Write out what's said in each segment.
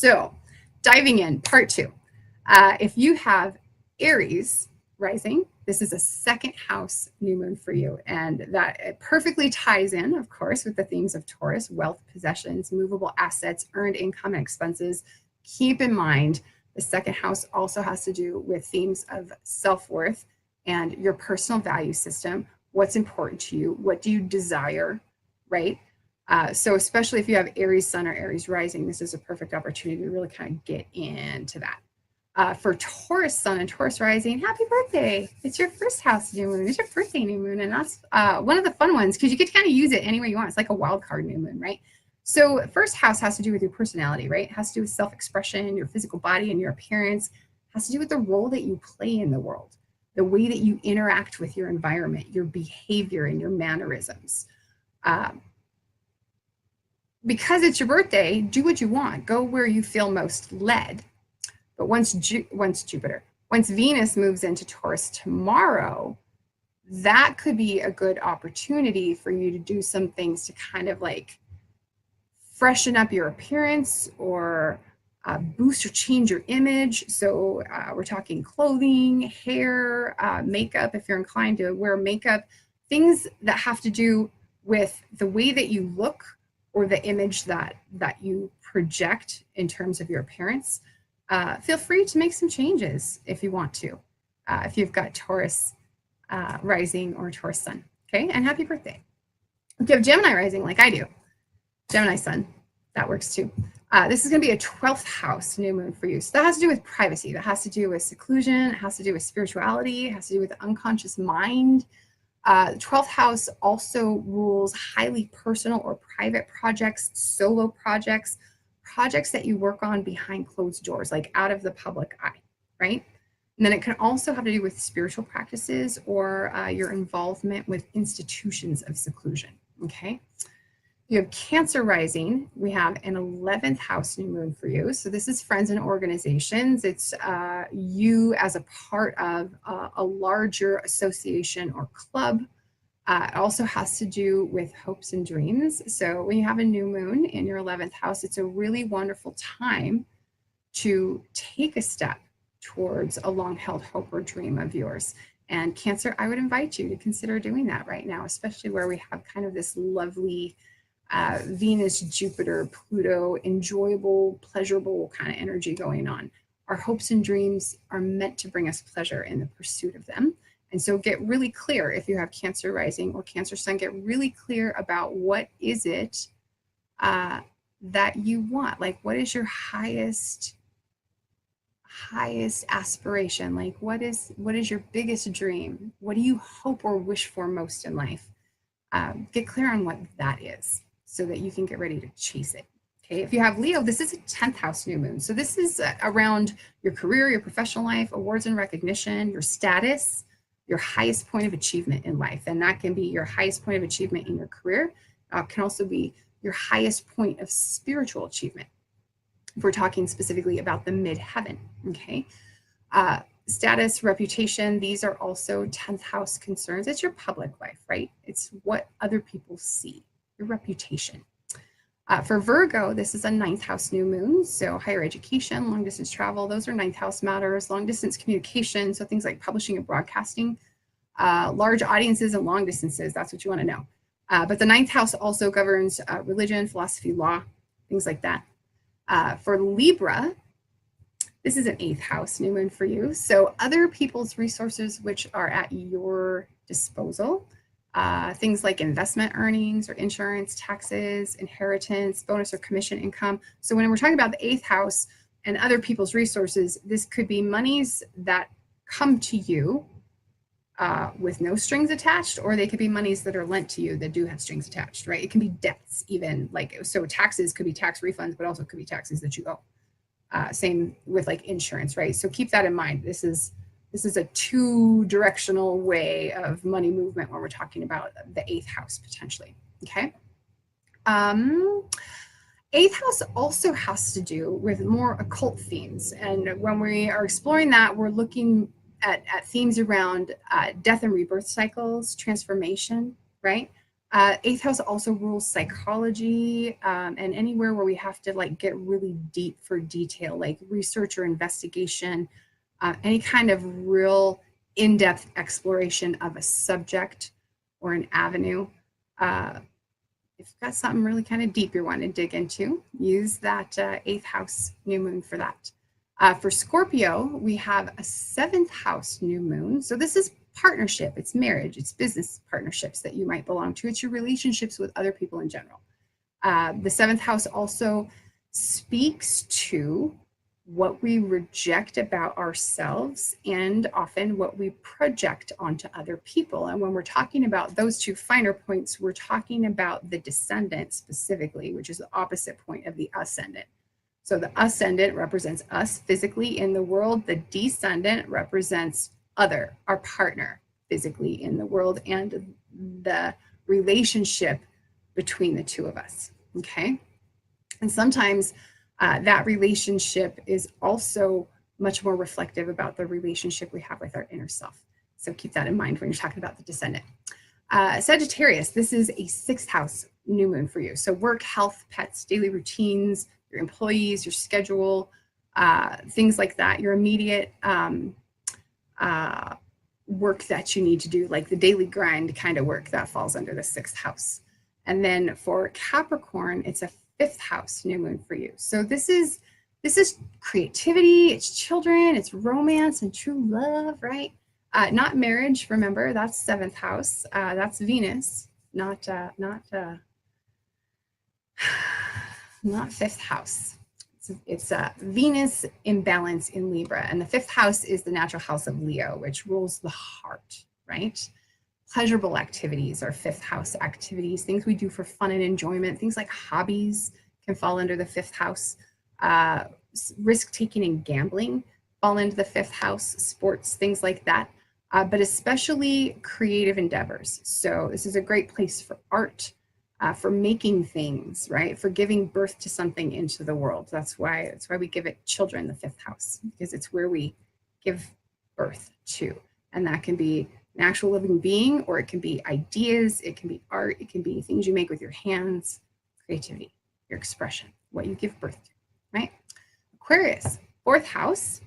So diving in, part 2. If you have Aries rising, this is a second house new moon for you. And that it perfectly ties in, of course, with the themes of Taurus: wealth, possessions, movable assets, earned income, and expenses. Keep in mind, the second house also has to do with themes of self-worth and your personal value system. What's important to you? What do you desire, right? So especially if you have Aries sun or Aries rising, this is a perfect opportunity to really kind of get into that. For Taurus sun and Taurus rising, happy birthday. It's your first house new moon. It's your birthday new moon. And that's one of the fun ones because you get to kind of use it any way you want. It's like a wild card new moon, right? So first house has to do with your personality, right? It has to do with self-expression, your physical body and your appearance. It has to do with the role that you play in the world, the way that you interact with your environment, your behavior and your mannerisms. Because it's your birthday, do what you want. Go where you feel most led. But once Venus moves into Taurus tomorrow, that could be a good opportunity for you to do some things to kind of like freshen up your appearance or boost or change your image. So we're talking clothing, hair, makeup, if you're inclined to wear makeup, things that have to do with the way that you look or the image that you project in terms of your appearance. Feel free to make some changes if you want to, if you've got Taurus rising or Taurus sun, okay? And happy birthday. If you have Gemini rising like I do, Gemini sun, that works too. This is gonna be a 12th house new moon for you. So that has to do with privacy. That has to do with seclusion. It has to do with spirituality. It has to do with the unconscious mind. The 12th house also rules highly personal or private projects, solo projects, projects that you work on behind closed doors, like out of the public eye, right? And then it can also have to do with spiritual practices or your involvement with institutions of seclusion, okay? You have Cancer rising. We have an 11th house new moon for you. So this is friends and organizations. It's you as a part of a larger association or club. It also has to do with hopes and dreams. So when you have a new moon in your 11th house, it's a really wonderful time to take a step towards a long-held hope or dream of yours. And Cancer, I would invite you to consider doing that right now, especially where we have kind of this lovely Venus, Jupiter, Pluto, enjoyable, pleasurable kind of energy going on. Our hopes and dreams are meant to bring us pleasure in the pursuit of them. And so get really clear if you have Cancer rising or Cancer sun, get really clear about what is it that you want. Like, what is your highest aspiration? Like, what is your biggest dream? What do you hope or wish for most in life? Get clear on what that is so that you can get ready to chase it. Okay, if you have Leo, this is a 10th house new moon. So this is around your career, your professional life, awards and recognition, your status, your highest point of achievement in life. And that can be your highest point of achievement in your career. Can also be your highest point of spiritual achievement. If we're talking specifically about the midheaven, okay? Status, reputation, these are also 10th house concerns. It's your public life, right? It's what other people see, your reputation. For Virgo, this is a 9th house new moon. So higher education, long distance travel, those are 9th house matters, long distance communication. So things like publishing and broadcasting, large audiences and long distances, that's what you want to know. But the 9th house also governs religion, philosophy, law, things like that. For Libra, this is an 8th house new moon for you. So other people's resources which are at your disposal, things like investment earnings or insurance, taxes, inheritance, bonus or commission income. So when we're talking about the 8th house and other people's resources, this could be monies that come to you with no strings attached, or they could be monies that are lent to you that do have strings attached, right? It can be debts even, like, so taxes could be tax refunds, but also could be taxes that you owe. Same with like insurance, right? So keep that in mind. This is a two-directional way of money movement when we're talking about the 8th house potentially, okay? 8th house also has to do with more occult themes. And when we are exploring that, we're looking at themes around death and rebirth cycles, transformation, right? Eighth house also rules psychology, and anywhere where we have to like get really deep for detail, like research or investigation, any kind of real in-depth exploration of a subject or an avenue. If you've got something really kind of deep you want to dig into, use that eighth house new moon for that. For Scorpio, we have a seventh house new moon. So this is partnership, it's marriage, it's business partnerships that you might belong to. It's your relationships with other people in general. The seventh house also speaks to what we reject about ourselves and often what we project onto other people. And when we're talking about those two finer points, we're talking about the descendant specifically, which is the opposite point of the ascendant. So the ascendant represents us physically in the world. The descendant represents other, our partner physically in the world, and the relationship between the two of us, okay? And sometimes that relationship is also much more reflective about the relationship we have with our inner self. So keep that in mind when you're talking about the descendant. Sagittarius, this is a sixth house new moon for you. So work, health, pets, daily routines, your employees, your schedule, things like that, your immediate work that you need to do, like the daily grind kind of work, that falls under the sixth house. And then for Capricorn, it's a fifth house new moon for you. So this is creativity, it's children, it's romance and true love, right? Not marriage, remember, that's seventh house. That's Venus, not fifth house. It's Venus in balance in Libra. And the fifth house is the natural house of Leo, which rules the heart, right? Pleasurable activities are fifth house activities, things we do for fun and enjoyment, things like hobbies can fall under the fifth house. Risk-taking and gambling fall into the fifth house, sports, things like that, but especially creative endeavors. So this is a great place for art, for making things, right? For giving birth to something into the world. That's why we give it children, the fifth house, because it's where we give birth to. And that can be an actual living being, or it can be ideas, it can be art, it can be things you make with your hands, creativity, your expression, what you give birth to, right? Aquarius, fourth house,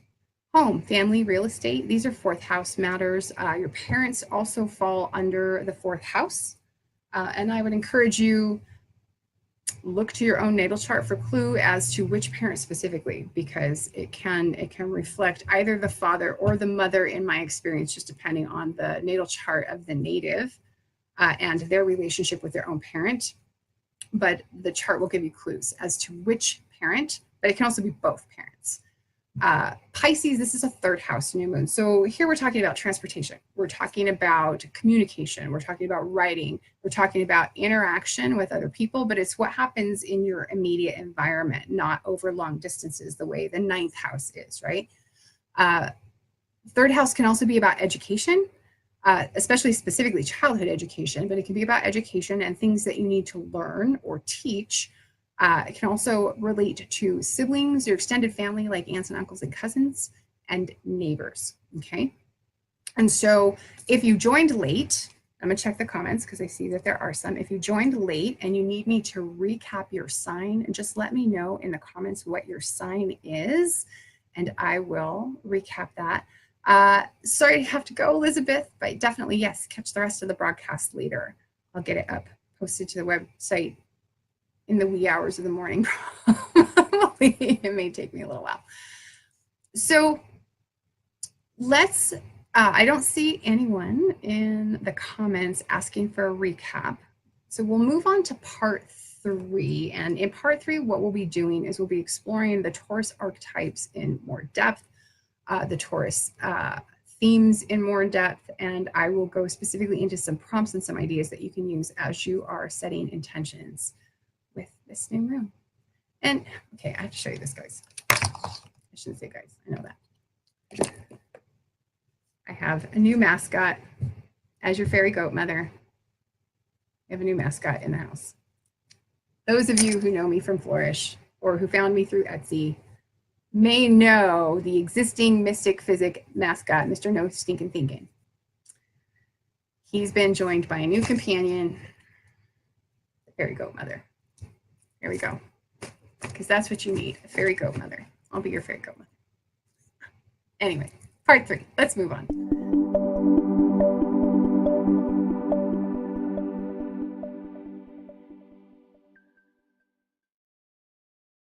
home, family, real estate. These are fourth house matters. Your parents also fall under the fourth house. And I would encourage you, look to your own natal chart for clue as to which parent specifically, because it can reflect either the father or the mother in my experience, just depending on the natal chart of the native and their relationship with their own parent. But the chart will give you clues as to which parent, but it can also be both parents. Pisces, this is a third house new moon. So here we're talking about transportation. We're talking about communication. We're talking about writing. We're talking about interaction with other people, but it's what happens in your immediate environment, not over long distances, the way the ninth house is, right? Third house can also be about education, especially specifically childhood education, but it can be about education and things that you need to learn or teach. It can also relate to siblings, your extended family, like aunts and uncles and cousins, and neighbors, okay? And so if you joined late, I'm gonna check the comments because I see that there are some. If you joined late and you need me to recap your sign, just let me know in the comments what your sign is, and I will recap that. Sorry to have to go, Elizabeth, but definitely, yes, catch the rest of the broadcast later. I'll get it up, posted to the website in the wee hours of the morning. It may take me a little while. So let's, I don't see anyone in the comments asking for a recap. So we'll move on to part 3. And in part 3, what we'll be doing is we'll be exploring the Taurus archetypes in more depth, the Taurus themes in more depth, and I will go specifically into some prompts and some ideas that you can use as you are setting intentions with this new moon. And okay, I have to show you this, guys. I shouldn't say guys, I know that. I have a new mascot as your fairy goat mother. I have a new mascot in the house. Those of you who know me from Flourish or who found me through Etsy may know the existing Mystick Physick mascot, Mr. No Stinkin' Thinkin'. He's been joined by a new companion, fairy goat mother. There we go. Because that's what you need, a fairy goat mother. I'll be your fairy goat mother. Anyway, part 3. Let's move on.